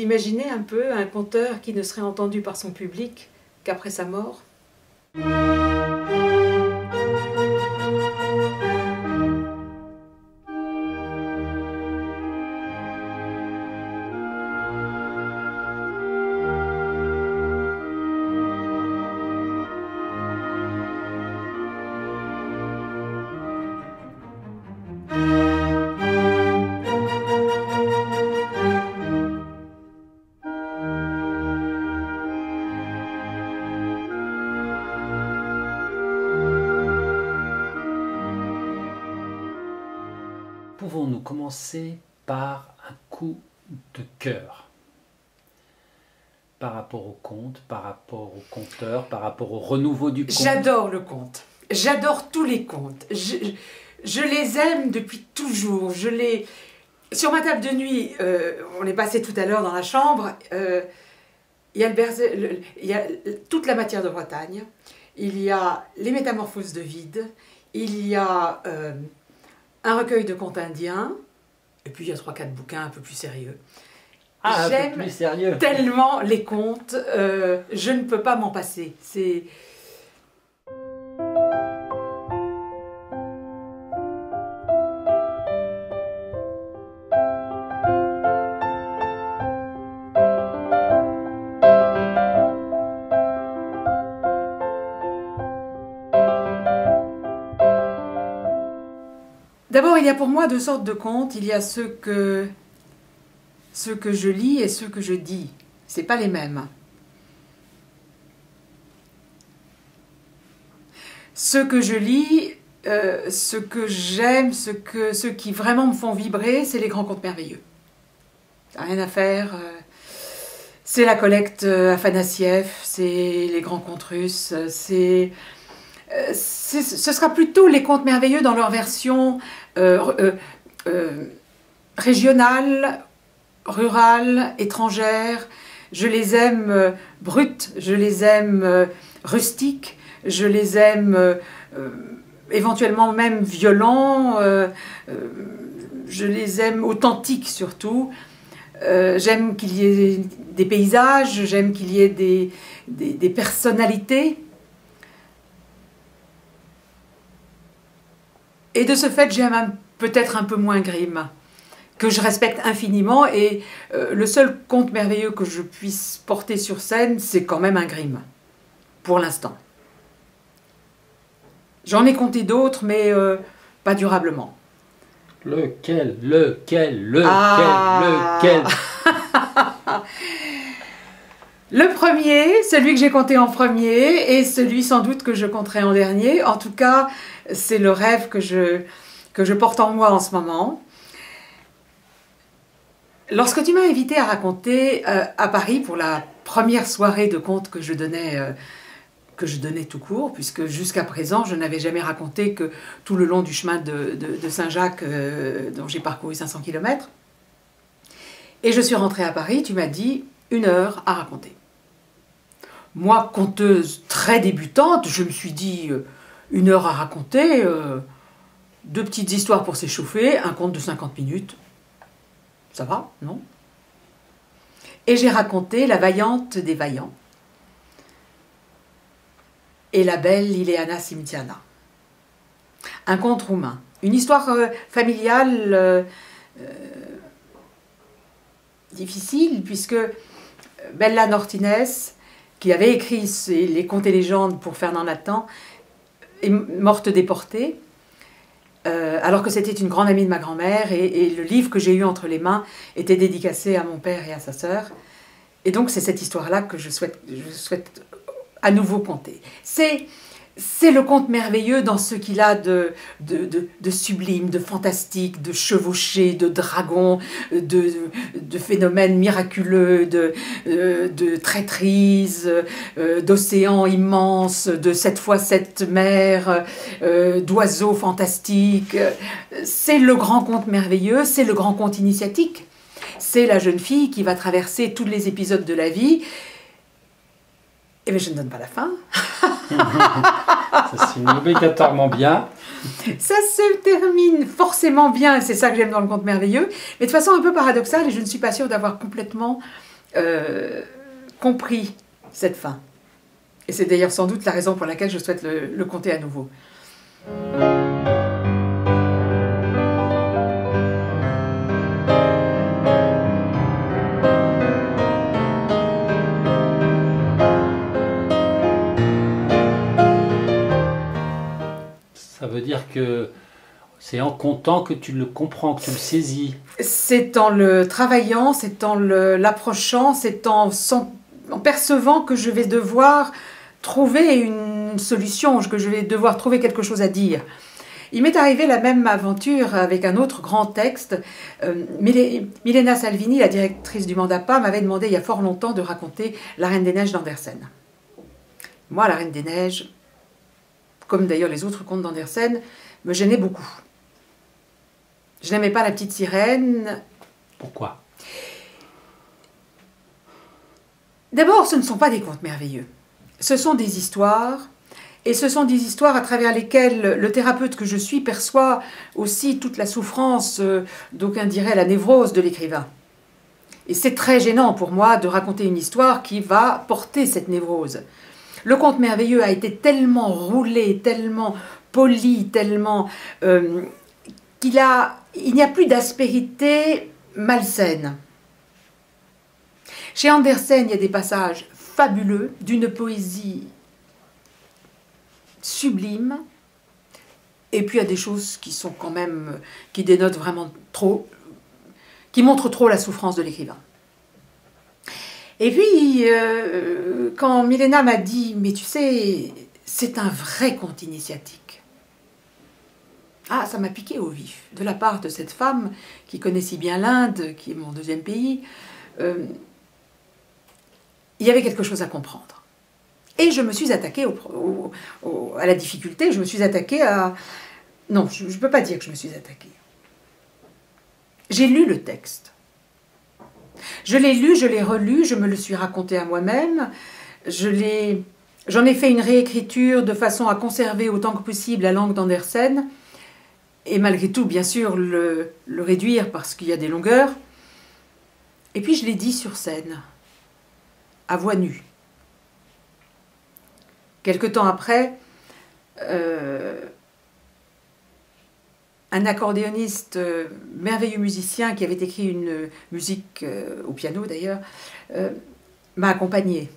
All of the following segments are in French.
imaginez un peu un conteur qui ne serait entendu par son public qu'après sa mort? Pouvons-nous commencer par un coup de cœur par rapport au conte, par rapport au conteur, par rapport au renouveau du conte? J'adore le conte. J'adore tous les contes. Je les aime depuis toujours. Sur ma table de nuit, on est passé tout à l'heure dans la chambre, il y a toute la matière de Bretagne, il y a les métamorphoses de Vide, il y a un recueil de contes indiens, et puis il y a 3-4 bouquins un peu plus sérieux. Ah, j'aime plus sérieux. Tellement les contes, je ne peux pas m'en passer. D'abord, il y a pour moi deux sortes de contes. Il y a ceux que je lis et ceux que je dis. C'est pas les mêmes. Ceux que je lis, ce que j'aime, ceux qui vraiment me font vibrer, c'est les grands contes merveilleux. Rien à faire. C'est la collecte Afanassiev, c'est les grands contes russes, ce sera plutôt les contes merveilleux dans leur version régionale, rurale, étrangère. Je les aime brutes, je les aime rustiques, je les aime éventuellement même violents, je les aime authentiques surtout. J'aime qu'il y ait des paysages, j'aime qu'il y ait des personnalités. Et de ce fait, j'aime peut-être un peu moins Grimm, que je respecte infiniment. Et le seul conte merveilleux que je puisse porter sur scène, c'est quand même un Grimm, pour l'instant. J'en ai compté d'autres, mais pas durablement. Lequel Le premier, celui que j'ai compté en premier, et celui sans doute que je compterai en dernier. En tout cas, c'est le rêve que je porte en moi en ce moment. Lorsque tu m'as invité à raconter à Paris pour la première soirée de contes que je donnais tout court, puisque jusqu'à présent, je n'avais jamais raconté que tout le long du chemin de Saint-Jacques, dont j'ai parcouru 500 km. Et je suis rentrée à Paris, tu m'as dit 1 heure à raconter. Moi, conteuse très débutante, je me suis dit 1 heure à raconter, 2 petites histoires pour s'échauffer, un conte de 50 minutes. Ça va, non? Et j'ai raconté La Vaillante des Vaillants et La Belle Ileana Simtiana. Un conte roumain. Une histoire familiale difficile, puisque Bella Nortines, qui avait écrit les contes et légendes pour Fernand Nathan, est morte déportée, alors que c'était une grande amie de ma grand-mère, et le livre que j'ai eu entre les mains était dédicacé à mon père et à sa sœur. Et donc c'est cette histoire-là que je souhaite à nouveau conter. C'est le conte merveilleux dans ce qu'il a de sublime, de fantastique, de chevauché, de dragon, de phénomènes miraculeux, de traîtrise, d'océans immenses, de 7 fois 7 mers, d'oiseaux fantastiques. C'est le grand conte merveilleux, c'est le grand conte initiatique. C'est la jeune fille qui va traverser tous les épisodes de la vie. Eh bien, je ne donne pas la fin. Ça se finit obligatoirement bien. Ça se termine forcément bien, c'est ça que j'aime dans le conte merveilleux, mais de façon un peu paradoxale, et je ne suis pas sûre d'avoir complètement compris cette fin. Et c'est d'ailleurs sans doute la raison pour laquelle je souhaite le conter à nouveau. Ça veut dire que c'est en comptant que tu le comprends, que tu le saisis. C'est en le travaillant, c'est en l'approchant, c'est en percevant que je vais devoir trouver une solution, que je vais devoir trouver quelque chose à dire. Il m'est arrivé la même aventure avec un autre grand texte. Milena Salvini, la directrice du Mandapa, m'avait demandé il y a fort longtemps de raconter La Reine des Neiges d'Andersen. Moi, La Reine des Neiges, comme d'ailleurs les autres contes d'Andersen, me gênait beaucoup. Je n'aimais pas la petite sirène. Pourquoi? D'abord, ce ne sont pas des contes merveilleux. Ce sont des histoires, et ce sont des histoires à travers lesquelles le thérapeute que je suis perçoit aussi toute la souffrance, d'aucuns diraient la névrose de l'écrivain. Et c'est très gênant pour moi de raconter une histoire qui va porter cette névrose. Le conte merveilleux a été tellement roulé, tellement poli, tellement... il n'y a plus d'aspérité malsaine. Chez Andersen, il y a des passages fabuleux, d'une poésie sublime, et puis il y a des choses qui sont quand même, qui dénotent vraiment trop, qui montrent trop la souffrance de l'écrivain. Et puis, quand Milena m'a dit, mais tu sais, c'est un vrai conte initiatique. Ah, ça m'a piqué au vif, de la part de cette femme qui connaît si bien l'Inde, qui est mon deuxième pays. Il y avait quelque chose à comprendre. Et je me suis attaquée à la difficulté, je me suis attaquée à... Non, je ne peux pas dire que je me suis attaquée. J'ai lu le texte. Je l'ai lu, je l'ai relu, je me le suis raconté à moi-même. J'en ai fait une réécriture de façon à conserver autant que possible la langue d'Andersen. Et malgré tout, bien sûr, le réduire parce qu'il y a des longueurs. Et puis je l'ai dit sur scène, à voix nue. Quelque temps après, un accordéoniste merveilleux musicien qui avait écrit une musique au piano d'ailleurs, m'a accompagnée.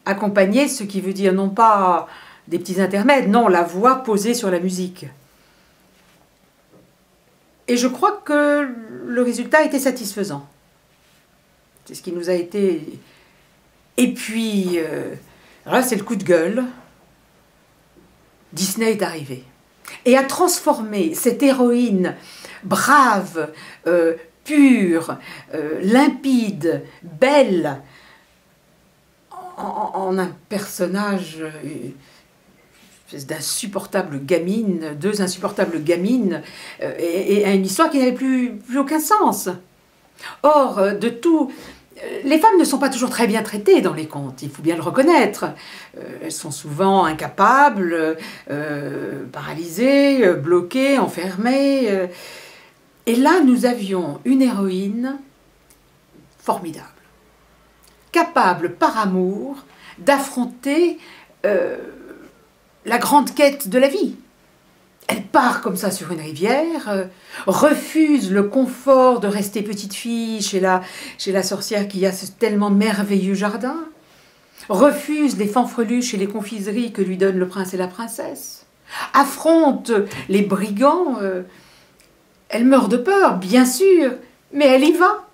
Accompagnée, ce qui veut dire non pas des petits intermèdes, non, la voix posée sur la musique. Et je crois que le résultat était satisfaisant. C'est ce qui nous a été... Et puis, là, c'est le coup de gueule. Disney est arrivé. Et a transformé cette héroïne brave, pure, limpide, belle, en un personnage... d'insupportables gamines, deux insupportables gamines, et une histoire qui n'avait plus aucun sens. Or, de tout, les femmes ne sont pas toujours très bien traitées dans les contes, il faut bien le reconnaître. Elles sont souvent incapables, paralysées, bloquées, enfermées. Et là, nous avions une héroïne formidable, capable par amour d'affronter la grande quête de la vie. Elle part comme ça sur une rivière, refuse le confort de rester petite fille chez la sorcière qui a ce tellement merveilleux jardin, refuse les fanfreluches et les confiseries que lui donnent le prince et la princesse, affronte les brigands. Elle meurt de peur, bien sûr, mais elle y va.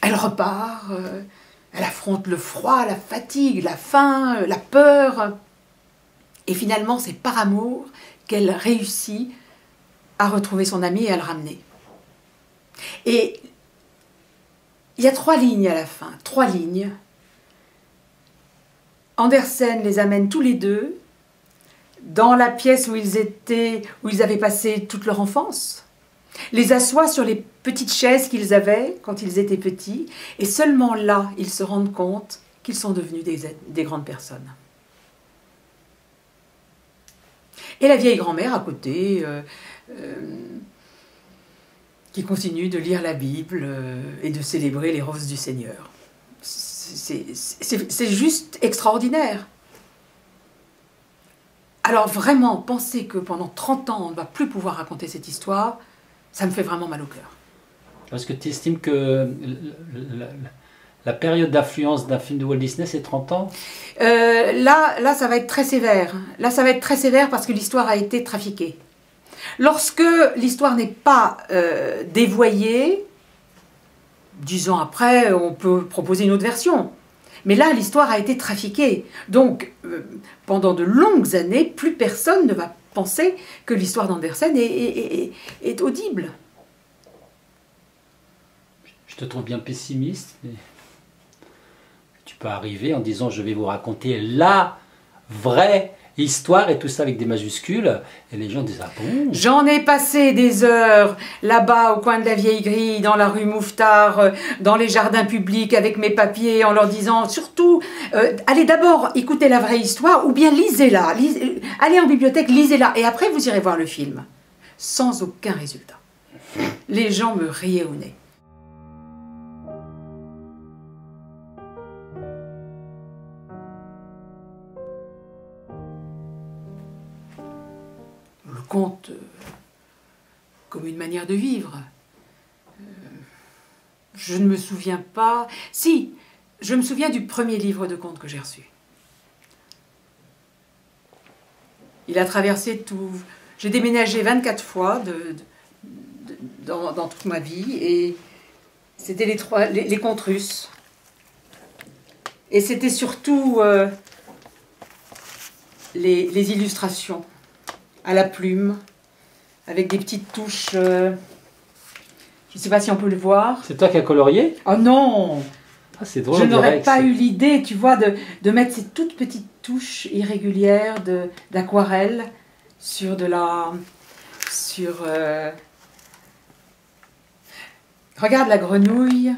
Elle repart, elle affronte le froid, la fatigue, la faim, la peur. Et finalement, c'est par amour qu'elle réussit à retrouver son ami et à le ramener. Et il y a 3 lignes à la fin, 3 lignes. Andersen les amène tous les deux dans la pièce où ils avaient passé toute leur enfance, les assoit sur les petites chaises qu'ils avaient quand ils étaient petits, et seulement là, ils se rendent compte qu'ils sont devenus des grandes personnes. Et la vieille grand-mère à côté, qui continue de lire la Bible et de célébrer les roses du Seigneur. C'est juste extraordinaire. Alors vraiment, penser que pendant 30 ans, on ne va plus pouvoir raconter cette histoire, ça me fait vraiment mal au cœur. Est-ce que tu estimes que la période d'affluence d'un film de Walt Disney, c'est 30 ans? Là, ça va être très sévère. Là, ça va être très sévère parce que l'histoire a été trafiquée. Lorsque l'histoire n'est pas dévoyée, 10 ans après, on peut proposer une autre version. Mais là, l'histoire a été trafiquée. Donc, pendant de longues années, plus personne ne va penser que l'histoire d'Andersen est audible. Je te trouve bien pessimiste. Mais tu peux arriver en disant je vais vous raconter la vraie histoire et tout ça avec des majuscules. Et les gens disent ah bon? J'en ai passé des heures là-bas au coin de la vieille grille, dans la rue Mouffetard, dans les jardins publics avec mes papiers en leur disant surtout allez d'abord écouter la vraie histoire ou bien lisez-la. Allez en bibliothèque, lisez-la et après vous irez voir le film. Sans aucun résultat. Les gens me riaient au nez. Le conte comme une manière de vivre. Je ne me souviens pas... Si, je me souviens du premier livre de contes que j'ai reçu. Il a traversé tout... J'ai déménagé 24 fois dans toute ma vie et c'était les contes russes. Et c'était surtout les illustrations à la plume, avec des petites touches, je ne sais pas si on peut le voir. C'est toi qui as colorié? Oh non! Ah, c'est drôle. Je n'aurais pas eu l'idée, tu vois, de mettre ces toutes petites touches irrégulières d'aquarelle sur de la... Regarde la grenouille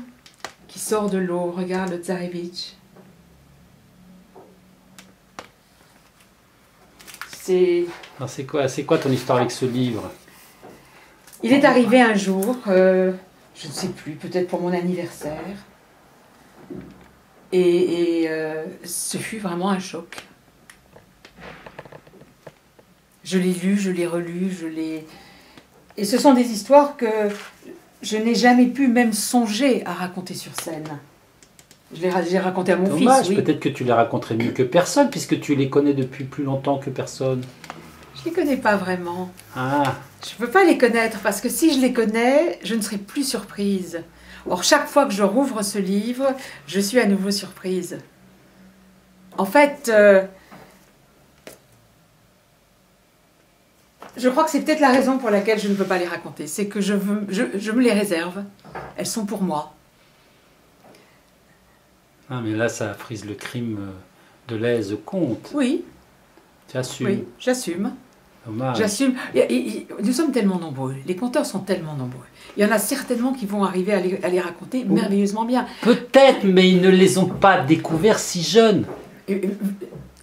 qui sort de l'eau, regarde le tsarevitch. C'est quoi ton histoire avec ce livre? Il est arrivé un jour, je ne sais plus, peut-être pour mon anniversaire. Et ce fut vraiment un choc. Je l'ai lu, je l'ai relu, Et ce sont des histoires que je n'ai jamais pu même songer à raconter sur scène. J'ai raconté à mon fils, oui. Peut-être que tu les raconterais mieux que personne, puisque tu les connais depuis plus longtemps que personne. Je ne les connais pas vraiment. Ah. Je ne peux pas les connaître, parce que si je les connais, je ne serai plus surprise. Or, chaque fois que je rouvre ce livre, je suis à nouveau surprise. En fait, je crois que c'est peut-être la raison pour laquelle je ne peux pas les raconter. C'est que je me les réserve. Elles sont pour moi. Ah, mais là, ça frise le crime de l'aise conte. Oui. Tu assumes. Oui, j'assume. Dommage. J'assume. Nous sommes tellement nombreux. Les conteurs sont tellement nombreux. Il y en a certainement qui vont arriver à les raconter merveilleusement bien. Peut-être, mais ils ne les ont pas découverts si jeunes.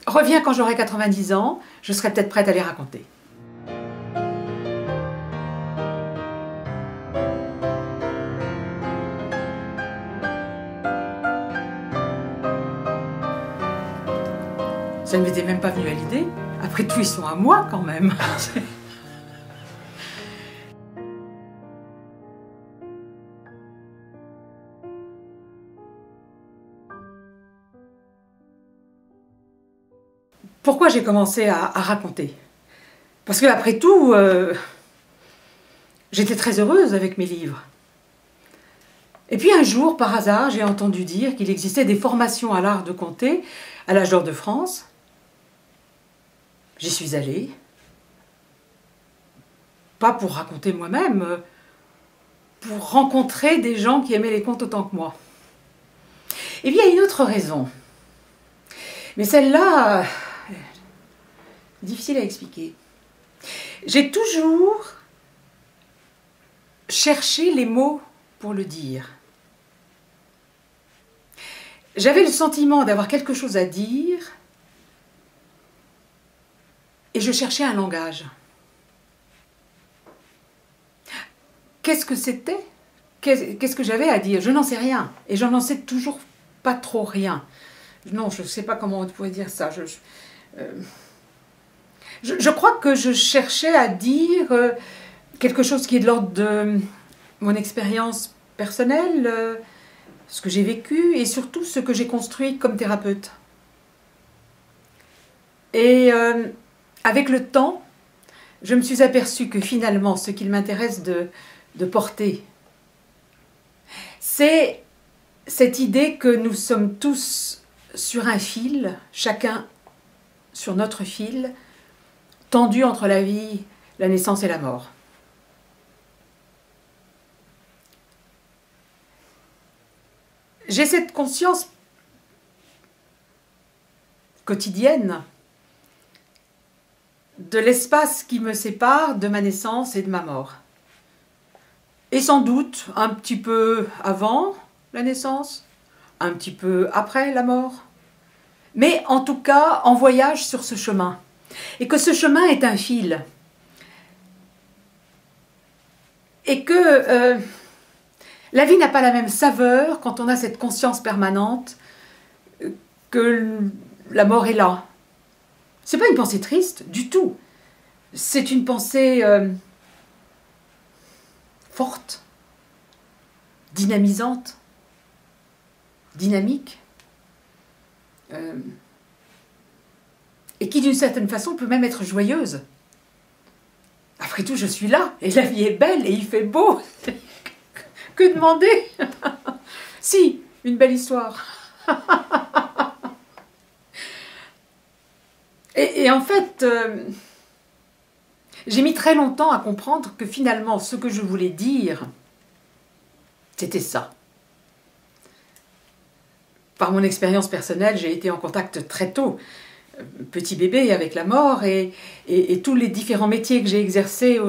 Reviens quand j'aurai 90 ans, je serai peut-être prête à les raconter. Ça ne m'était même pas venu à l'idée. Après tout, ils sont à moi quand même. Pourquoi j'ai commencé à raconter? Parce que après tout, j'étais très heureuse avec mes livres. Et puis un jour, par hasard, j'ai entendu dire qu'il existait des formations à l'art de conter à l'Âge d'Or de France. J'y suis allée. Pas pour raconter moi-même, pour rencontrer des gens qui aimaient les contes autant que moi. Et puis il y a une autre raison. Mais celle-là, difficile à expliquer. J'ai toujours cherché les mots pour le dire. J'avais le sentiment d'avoir quelque chose à dire et je cherchais un langage. qu'est-ce que c'était? Qu'est-ce que j'avais à dire? Je n'en sais rien. Et je n'en sais toujours pas trop rien. Non, je ne sais pas comment on pourrait dire ça. Je crois que je cherchais à dire quelque chose qui est de l'ordre de mon expérience personnelle, ce que j'ai vécu et surtout ce que j'ai construit comme thérapeute. Et avec le temps, je me suis aperçue que finalement, ce qu'il m'intéresse de porter, c'est cette idée que nous sommes tous sur un fil, chacun sur notre fil, tendu entre la vie, la naissance et la mort. J'ai cette conscience quotidienne de l'espace qui me sépare de ma naissance et de ma mort. Et sans doute un petit peu avant la naissance, un petit peu après la mort, mais en tout cas en voyage sur ce chemin. Et que ce chemin est un fil. Et que la vie n'a pas la même saveur quand on a cette conscience permanente que la mort est là. C'est pas une pensée triste du tout. C'est une pensée forte, dynamisante, dynamique, et qui d'une certaine façon peut même être joyeuse. Après tout, je suis là, et la vie est belle, et il fait beau. Que demander? Si, une belle histoire. Et en fait, j'ai mis très longtemps à comprendre que finalement, ce que je voulais dire, c'était ça. Par mon expérience personnelle, j'ai été en contact très tôt, petit bébé, avec la mort, et tous les différents métiers que j'ai exercés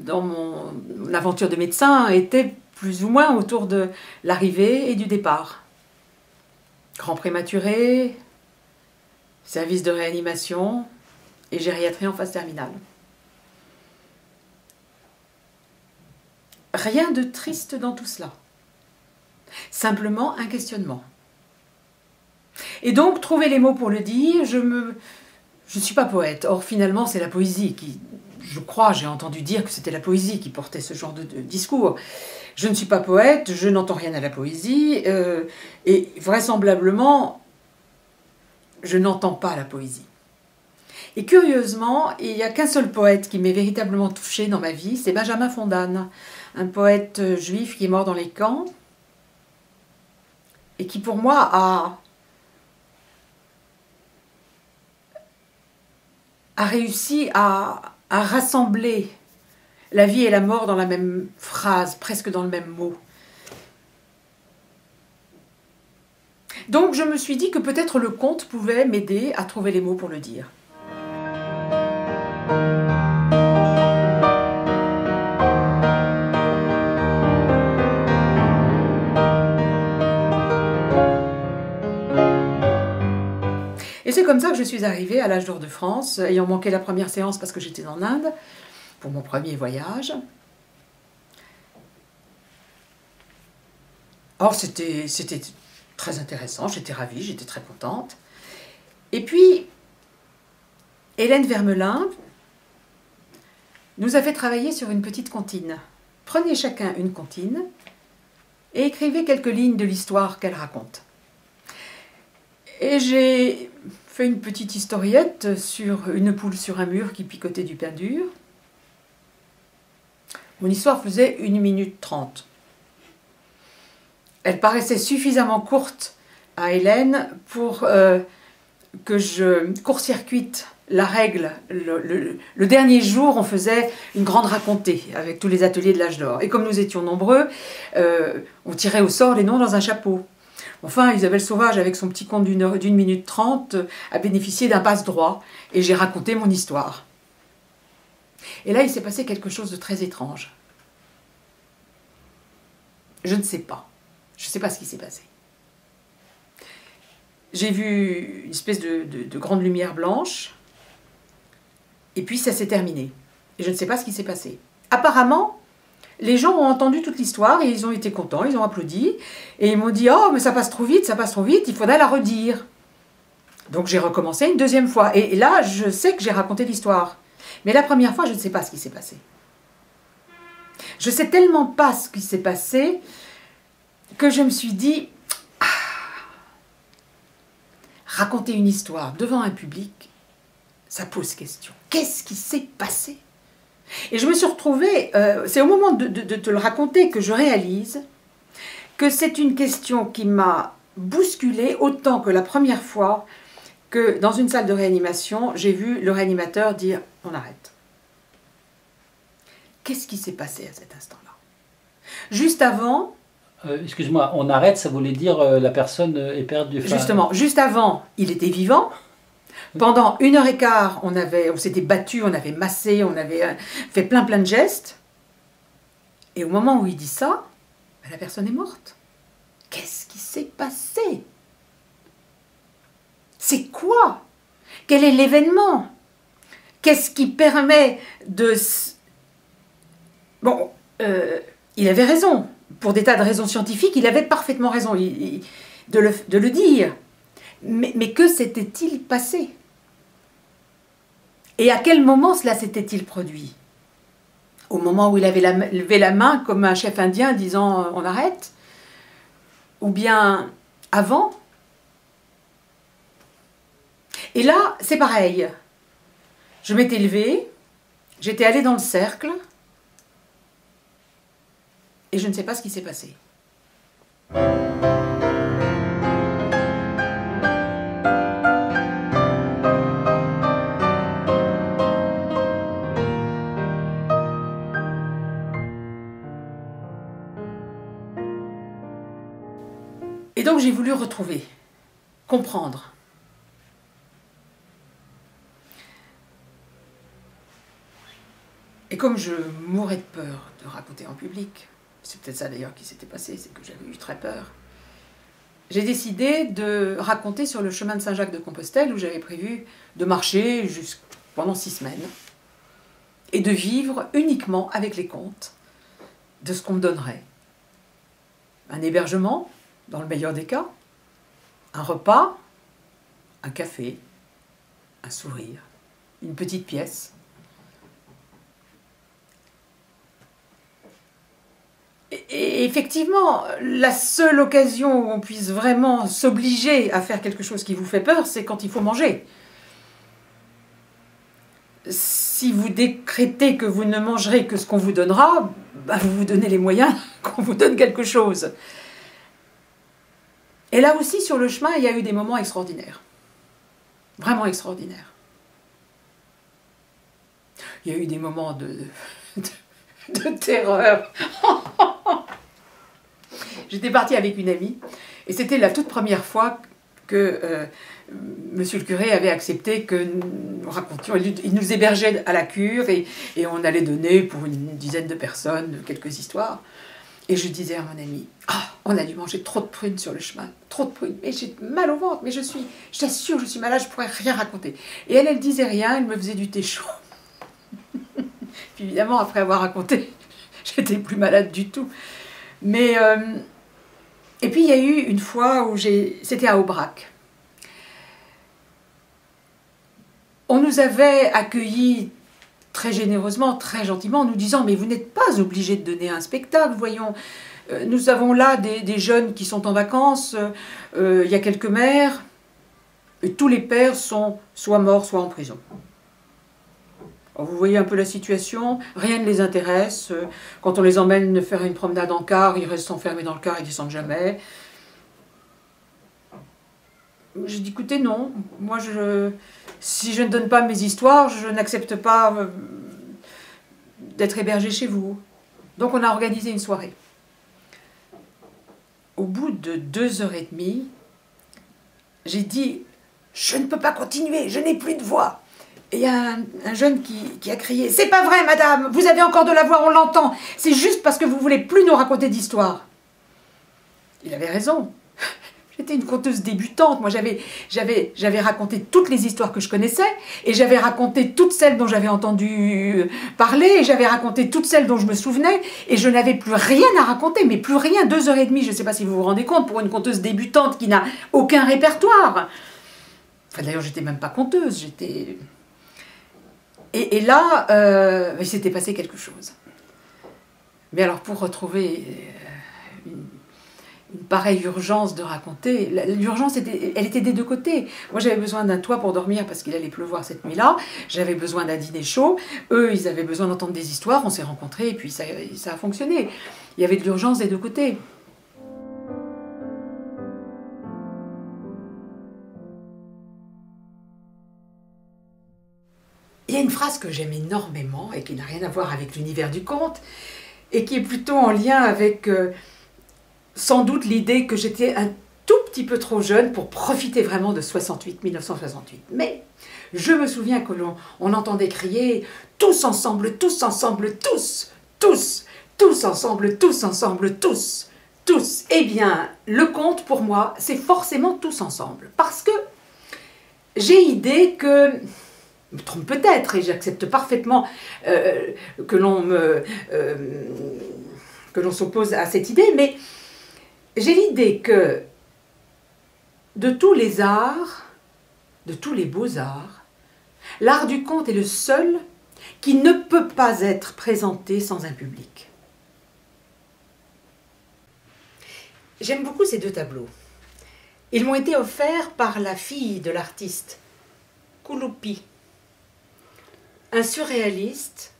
dans mon aventure de médecin étaient plus ou moins autour de l'arrivée et du départ. Grand prématuré, service de réanimation et gériatrie en phase terminale. Rien de triste dans tout cela. Simplement un questionnement. Et donc, trouver les mots pour le dire, je ne suis pas poète. Or, finalement, c'est la poésie qui, je crois, j'ai entendu dire que c'était la poésie qui portait ce genre de discours. Je ne suis pas poète, je n'entends rien à la poésie, et vraisemblablement, je n'entends pas la poésie. Et curieusement, il n'y a qu'un seul poète qui m'ait véritablement touchée dans ma vie, c'est Benjamin Fondane, un poète juif qui est mort dans les camps, et qui pour moi a réussi à rassembler la vie et la mort dans la même phrase, presque dans le même mot. Donc je me suis dit que peut-être le conte pouvait m'aider à trouver les mots pour le dire. Et c'est comme ça que je suis arrivée à l'Âge d'Or de France, ayant manqué la première séance parce que j'étais en Inde, pour mon premier voyage. Or, c'était très intéressant, j'étais ravie, j'étais très contente. Et puis, Hélène Vermelin nous a fait travailler sur une petite comptine. Prenez chacun une comptine et écrivez quelques lignes de l'histoire qu'elle raconte. Et j'ai fait une petite historiette sur une poule sur un mur qui picotait du pain dur. Mon histoire faisait 1 minute 30. Elle paraissait suffisamment courte à Hélène pour que je court-circuite la règle. Le dernier jour, on faisait une grande racontée avec tous les ateliers de l'Âge d'Or. Et comme nous étions nombreux, on tirait au sort les noms dans un chapeau. Enfin, Isabelle Sauvage, avec son petit conte d'1 minute 30, a bénéficié d'un passe-droit et j'ai raconté mon histoire. Et là, il s'est passé quelque chose de très étrange. Je ne sais pas. Je ne sais pas ce qui s'est passé. J'ai vu une espèce de grande lumière blanche, et puis ça s'est terminé. Et je ne sais pas ce qui s'est passé. Apparemment, les gens ont entendu toute l'histoire et ils ont été contents, ils ont applaudi. Et ils m'ont dit « Oh, mais ça passe trop vite, il faudrait la redire. » Donc j'ai recommencé une deuxième fois. Et là, je sais que j'ai raconté l'histoire. Mais la première fois, je ne sais pas ce qui s'est passé. Je ne sais tellement pas ce qui s'est passé que je me suis dit ah, raconter une histoire devant un public, ça pose question. Qu'est-ce qui s'est passé? Et je me suis retrouvée, c'est au moment de te le raconter que je réalise que c'est une question qui m'a bousculée autant que la première fois que dans une salle de réanimation, j'ai vu le réanimateur dire « on arrête ». Qu'est-ce qui s'est passé à cet instant-là? Juste avant... Excuse-moi, on arrête, ça voulait dire la personne est perdue. Justement, juste avant, il était vivant. Pendant 1h15, on s'était battu, on avait massé, on avait fait plein de gestes. Et au moment où il dit ça, ben, la personne est morte. Qu'est-ce qui s'est passé? C'est quoi? Quel est l'événement? Qu'est-ce qui permet de... Bon, il avait raison. Pour des tas de raisons scientifiques, il avait parfaitement raison de le dire. Mais que s'était-il passé? Et à quel moment cela s'était-il produit? Au moment où il avait levé la main comme un chef indien disant « on arrête » ou bien avant? Et là, c'est pareil. Je m'étais levée, j'étais allée dans le cercle et je ne sais pas ce qui s'est passé. Et donc j'ai voulu retrouver, comprendre. Et comme je mourais de peur de raconter en public, c'est peut-être ça d'ailleurs qui s'était passé, c'est que j'avais eu très peur, j'ai décidé de raconter sur le chemin de Saint-Jacques-de-Compostelle où j'avais prévu de marcher pendant 6 semaines et de vivre uniquement avec les contes de ce qu'on me donnerait. Un hébergement, dans le meilleur des cas, un repas, un café, un sourire, une petite pièce. Et effectivement, la seule occasion où on puisse vraiment s'obliger à faire quelque chose qui vous fait peur, c'est quand il faut manger. Si vous décrétez que vous ne mangerez que ce qu'on vous donnera, bah vous vous donnez les moyens qu'on vous donne quelque chose. Et là aussi, sur le chemin, il y a eu des moments extraordinaires. Vraiment extraordinaires. Il y a eu des moments de terreur. J'étais partie avec une amie, et c'était la toute première fois que monsieur le curé avait accepté que nous racontions. Il nous hébergeait à la cure, et on allait donner pour une dizaine de personnes quelques histoires. Et je disais à mon amie, on a dû manger trop de prunes sur le chemin, trop de prunes, mais j'ai mal au ventre, mais je t'assure, je suis malade, je ne pourrais rien raconter. Et elle disait rien, elle me faisait du thé chaud. Puis évidemment, après avoir raconté, j'étais plus malade du tout. Mais, et puis il y a eu une fois où c'était à Aubrac. On nous avait accueillis très généreusement, très gentiment, en nous disant « mais vous n'êtes pas obligés de donner un spectacle, voyons, nous avons là des jeunes qui sont en vacances, il y a quelques mères, et tous les pères sont soit morts, soit en prison. » Alors, vous voyez un peu la situation, rien ne les intéresse, quand on les emmène faire une promenade en car, ils restent enfermés dans le car, ils ne descendent jamais. J'ai dit, écoutez, non, moi, si je ne donne pas mes histoires, je n'accepte pas d'être hébergé chez vous. Donc on a organisé une soirée. Au bout de 2h30, j'ai dit, je ne peux pas continuer, je n'ai plus de voix. Et il y a un jeune qui a crié, c'est pas vrai madame, vous avez encore de la voix, on l'entend, c'est juste parce que vous voulez plus nous raconter d'histoire. Il avait raison. J'étais une conteuse débutante. Moi, j'avais raconté toutes les histoires que je connaissais, et j'avais raconté toutes celles dont j'avais entendu parler, et j'avais raconté toutes celles dont je me souvenais, et je n'avais plus rien à raconter, mais plus rien. 2 heures et demie, je ne sais pas si vous vous rendez compte, pour une conteuse débutante qui n'a aucun répertoire. Enfin, d'ailleurs, j'étais même pas conteuse, j'étais... Et là, il s'était passé quelque chose. Mais alors, pour retrouver une pareille urgence de raconter, l'urgence, elle était des deux côtés. Moi, j'avais besoin d'un toit pour dormir parce qu'il allait pleuvoir cette nuit-là. J'avais besoin d'un dîner chaud. Eux, ils avaient besoin d'entendre des histoires. On s'est rencontrés et puis ça a fonctionné. Il y avait de l'urgence des deux côtés. Il y a une phrase que j'aime énormément et qui n'a rien à voir avec l'univers du conte et qui est plutôt en lien avec sans doute l'idée que j'étais un tout petit peu trop jeune pour profiter vraiment de 1968. Mais je me souviens que on entendait crier « tous ensemble, tous ensemble, tous, tous, tous ensemble, tous ensemble, tous, tous ». Eh bien, le conte pour moi, c'est forcément tous ensemble parce que j'ai idée que... Je me trompe peut-être, et j'accepte parfaitement que l'on s'oppose à cette idée, mais j'ai l'idée que de tous les arts, de tous les beaux-arts, l'art du conte est le seul qui ne peut pas être présenté sans un public. J'aime beaucoup ces 2 tableaux. Ils m'ont été offerts par la fille de l'artiste, Kouloupi, un surréaliste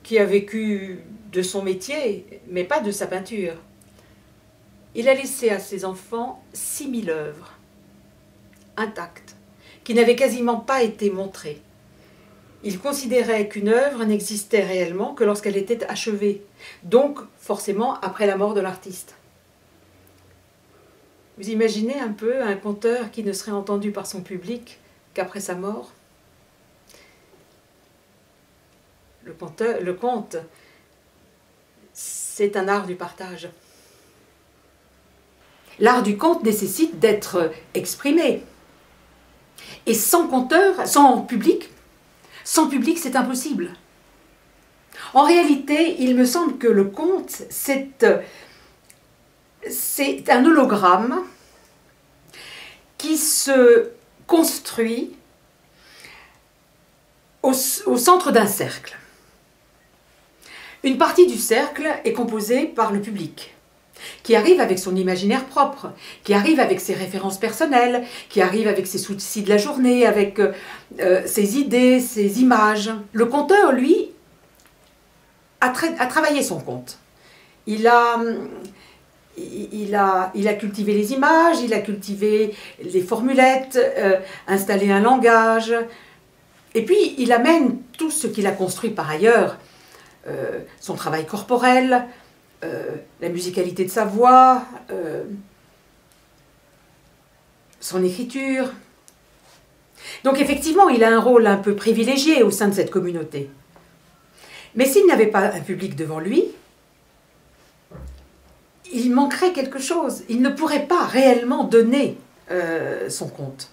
qui a vécu de son métier, mais pas de sa peinture. Il a laissé à ses enfants 6000 œuvres intactes, qui n'avaient quasiment pas été montrées. Il considérait qu'une œuvre n'existait réellement que lorsqu'elle était achevée, donc forcément après la mort de l'artiste. Vous imaginez un peu un conteur qui ne serait entendu par son public qu'après sa mort? Le conte, c'est un art du partage. L'art du conte nécessite d'être exprimé. Et sans conteur, sans public c'est impossible. En réalité, il me semble que le conte, c'est un hologramme qui se construit au centre d'un cercle. Une partie du cercle est composée par le public, qui arrive avec son imaginaire propre, qui arrive avec ses références personnelles, qui arrive avec ses soucis de la journée, avec ses idées, ses images. Le conteur, lui, a travaillé son conte. Il a cultivé les images, il a cultivé les formulettes, installé un langage, et puis il amène tout ce qu'il a construit par ailleurs, son travail corporel, la musicalité de sa voix, son écriture. Donc effectivement, il a un rôle un peu privilégié au sein de cette communauté. Mais s'il n'avait pas un public devant lui, il manquerait quelque chose. Il ne pourrait pas réellement donner son conte.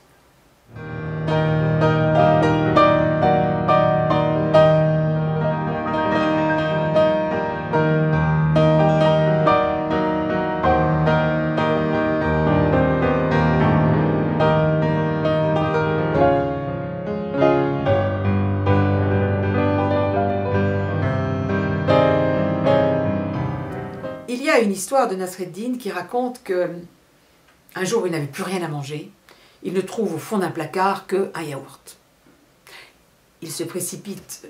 Il y a une histoire de Nasreddin qui raconte que un jour il n'avait plus rien à manger. Il ne trouve au fond d'un placard qu'un yaourt. Il se précipite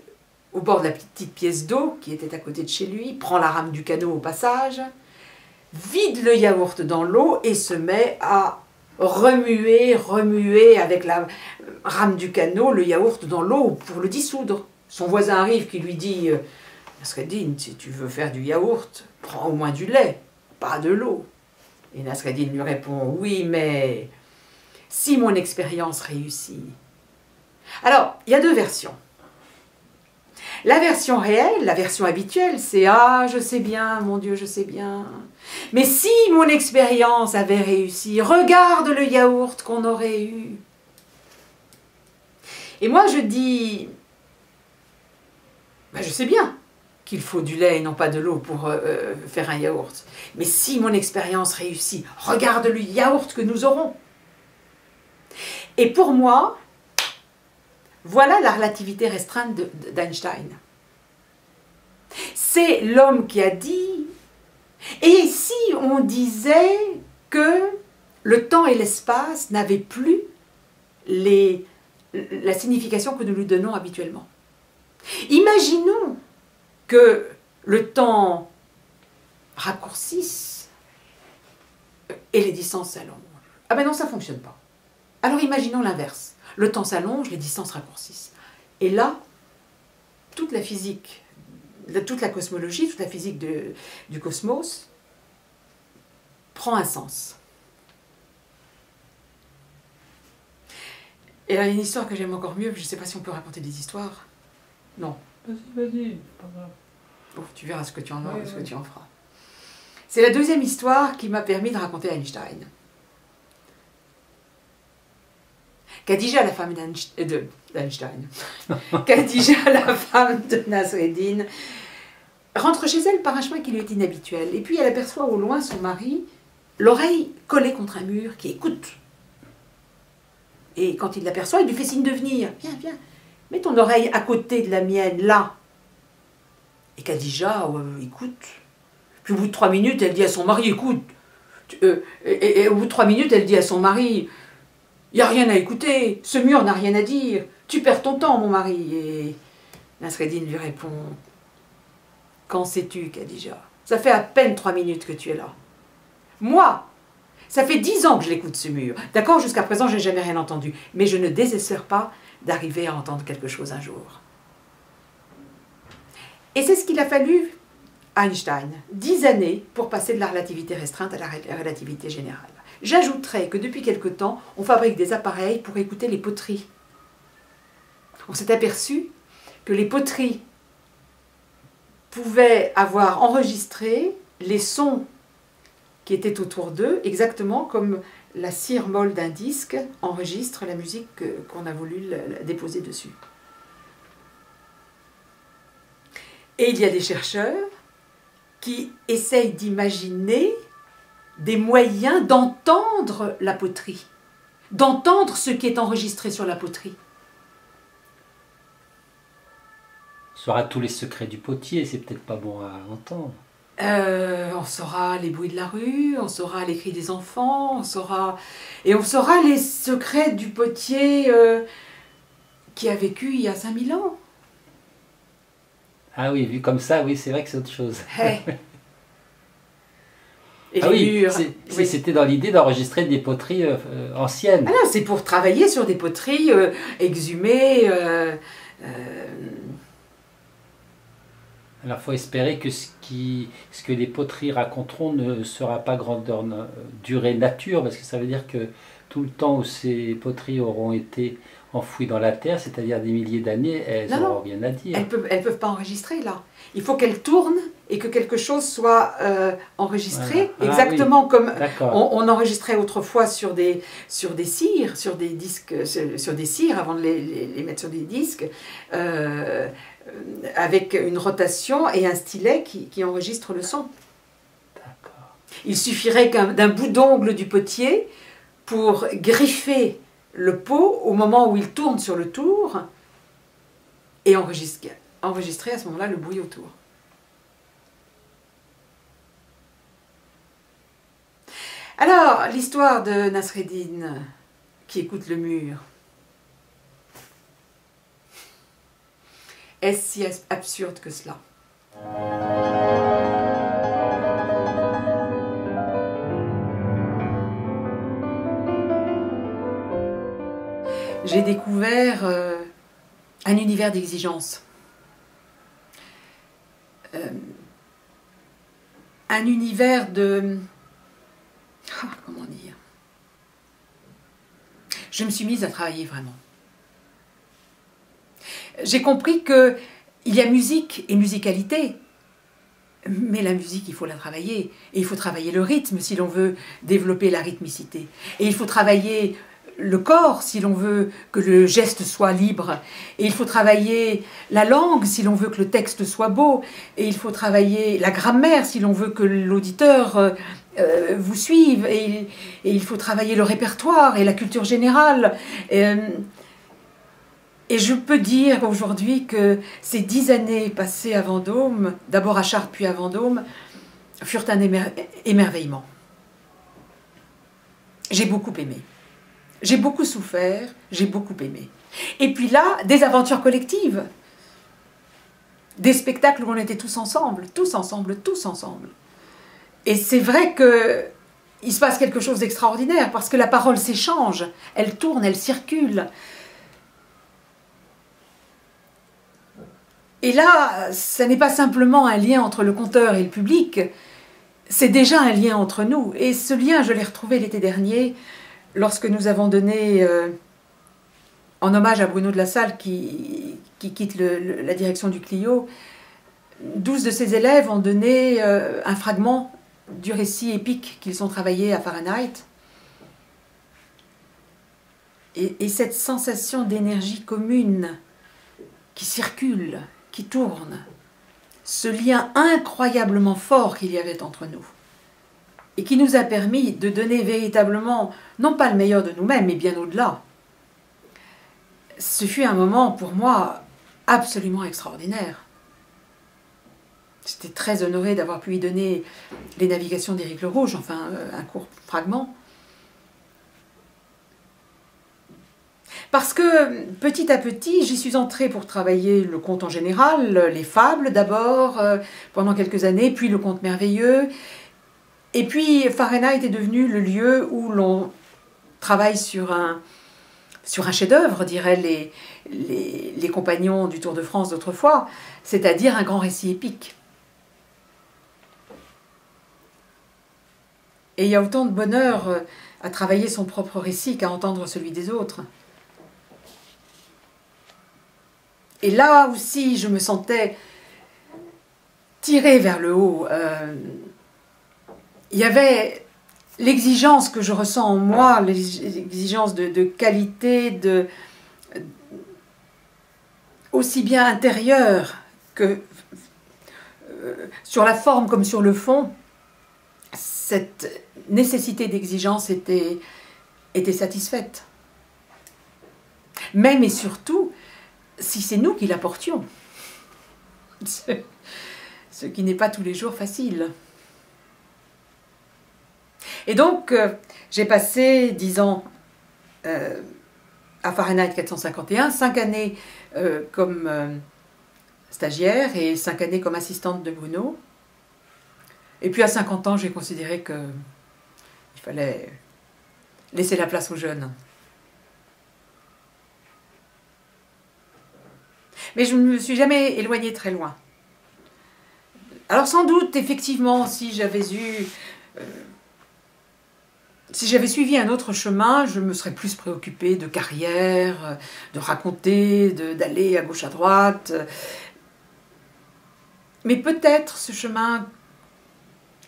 au bord de la petite pièce d'eau qui était à côté de chez lui, prend la rame du canot au passage, vide le yaourt dans l'eau et se met à remuer avec la rame du canot le yaourt dans l'eau pour le dissoudre. Son voisin arrive qui lui dit « Nasreddin, si tu veux faire du yaourt, prends au moins du lait, pas de l'eau. » Et Nasreddin lui répond « Oui, mais si mon expérience réussit. » Alors, il y a deux versions. La version réelle, la version habituelle, c'est « Ah, je sais bien, mon Dieu, je sais bien. Mais si mon expérience avait réussi, regarde le yaourt qu'on aurait eu. » Et moi, je dis « Je sais bien qu'il faut du lait et non pas de l'eau pour faire un yaourt. Mais si mon expérience réussit, regarde le yaourt que nous aurons. » Et pour moi, voilà la relativité restreinte d'Einstein. C'est l'homme qui a dit, et si on disait que le temps et l'espace n'avaient plus la signification que nous lui donnons habituellement. Imaginons que le temps raccourcisse et les distances s'allongent. Ah ben non, ça ne fonctionne pas. Alors imaginons l'inverse. Le temps s'allonge, les distances raccourcissent. Et là, toute la physique, toute la cosmologie, toute la physique du cosmos prend un sens. Et là, il y a une histoire que j'aime encore mieux, je ne sais pas si on peut raconter des histoires. Non. Vas-y, pas grave. Bon, tu verras ce que tu en feras. C'est la deuxième histoire qui m'a permis de raconter Einstein. Khadija, la femme d'Einstein, Khadija, la femme de Nasreddin, rentre chez elle par un chemin qui lui est inhabituel. Et puis elle aperçoit au loin son mari, l'oreille collée contre un mur, qui écoute. Et quand il l'aperçoit, il lui fait signe de venir. Viens, viens, mets ton oreille à côté de la mienne, là. Et Khadija écoute. Puis au bout de 3 minutes, elle dit à son mari, écoute. Et au bout de 3 minutes, elle dit à son mari, il n'y a rien à écouter, ce mur n'a rien à dire, tu perds ton temps, mon mari. Et Nasreddin lui répond, qu'en sais-tu, Khadija? Ça fait à peine 3 minutes que tu es là. Moi, ça fait 10 ans que je l'écoute, ce mur. D'accord, jusqu'à présent, je n'ai jamais rien entendu. Mais je ne désespère pas d'arriver à entendre quelque chose un jour. Et c'est ce qu'il a fallu à Einstein. 10 années pour passer de la relativité restreinte à la relativité générale. J'ajouterais que depuis quelque temps, on fabrique des appareils pour écouter les poteries. On s'est aperçu que les poteries pouvaient avoir enregistré les sons qui étaient autour d'eux, exactement comme la cire molle d'un disque enregistre la musique qu'on a voulu déposer dessus. Et il y a des chercheurs qui essayent d'imaginer des moyens d'entendre la poterie, d'entendre ce qui est enregistré sur la poterie. On saura tous les secrets du potier, c'est peut-être pas bon à entendre. On saura les bruits de la rue, on saura les cris des enfants, on saura les secrets du potier qui a vécu il y a 5000 ans. Ah oui, vu comme ça, oui, c'est vrai que c'est autre chose. Hey. Et ah oui, murs, oui. C'était dans l'idée d'enregistrer des poteries anciennes. Ah non, c'est pour travailler sur des poteries exhumées. Alors, il faut espérer que ce que les poteries raconteront ne sera pas grandeur durée nature, parce que ça veut dire que tout le temps où ces poteries auront été enfouies dans la terre, c'est-à-dire des milliers d'années, elles n'auront rien à dire. Elles peuvent pas enregistrer, là. Il faut qu'elles tournent et que quelque chose soit enregistré, voilà. Exactement comme on enregistrait autrefois sur des cires, sur des disques, sur des cires, avant de les mettre sur des disques, avec une rotation et un stylet qui enregistre le son. Il suffirait d'un bout d'ongle du potier pour griffer le pot au moment où il tourne sur le tour et enregistrer à ce moment-là le bruit autour. Alors, l'histoire de Nasreddin qui écoute le mur. Est-ce si absurde que cela? J'ai découvert un univers d'exigence. Un univers de... comment dire? Je me suis mise à travailler vraiment. J'ai compris que Il y a musique et musicalité, mais la musique, il faut la travailler. Et il faut travailler le rythme si l'on veut développer la rythmicité. Et il faut travailler le corps si l'on veut que le geste soit libre. Et il faut travailler la langue si l'on veut que le texte soit beau. Et il faut travailler la grammaire si l'on veut que l'auditeur vous suive. Et il faut travailler le répertoire et la culture générale. Et je peux dire aujourd'hui que ces 10 années passées à Vendôme, d'abord à Chartres puis à Vendôme, furent un émerveillement. J'ai beaucoup aimé. J'ai beaucoup souffert, j'ai beaucoup aimé. Et puis là, des aventures collectives. Des spectacles où on était tous ensemble, tous ensemble, tous ensemble. Et c'est vrai qu'il se passe quelque chose d'extraordinaire parce que la parole s'échange, elle tourne, elle circule. Et là, ça n'est pas simplement un lien entre le conteur et le public, c'est déjà un lien entre nous. Et ce lien, je l'ai retrouvé l'été dernier, lorsque nous avons donné, en hommage à Bruno de la Salle qui quitte la direction du Clio, 12 de ses élèves ont donné un fragment du récit épique qu'ils ont travaillé à Fahrenheit. Et cette sensation d'énergie commune qui circule, qui tourne, ce lien incroyablement fort qu'il y avait entre nous, et qui nous a permis de donner véritablement, non pas le meilleur de nous-mêmes, mais bien au-delà. Ce fut un moment, pour moi, absolument extraordinaire. J'étais très honorée d'avoir pu y donner les navigations d'Éric Le Rouge, enfin, un court fragment. Parce que, petit à petit, j'y suis entrée pour travailler le conte en général, les fables d'abord, pendant quelques années, puis le conte merveilleux. Et puis, Fahrenheit est devenu le lieu où l'on travaille sur un chef-d'œuvre, diraient les compagnons du Tour de France d'autrefois, c'est-à-dire un grand récit épique. Et il y a autant de bonheur à travailler son propre récit qu'à entendre celui des autres. Et là aussi, je me sentais tirée vers le haut. Il y avait l'exigence que je ressens en moi, l'exigence de qualité, aussi bien intérieure que sur la forme comme sur le fond. Cette nécessité d'exigence était satisfaite. Même et surtout, si c'est nous qui l'apportions. Ce qui n'est pas tous les jours facile. Et donc, j'ai passé 10 ans à Fahrenheit 451, 5 années comme stagiaire et 5 années comme assistante de Bruno. Et puis à 50 ans, j'ai considéré qu'il fallait laisser la place aux jeunes. Mais je ne me suis jamais éloignée très loin. Alors sans doute, effectivement, si j'avais suivi un autre chemin, je me serais plus préoccupée de carrière, de raconter, d'aller à gauche à droite. Mais peut-être ce chemin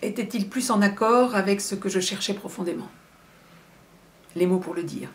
était-il plus en accord avec ce que je cherchais profondément. Les mots pour le dire.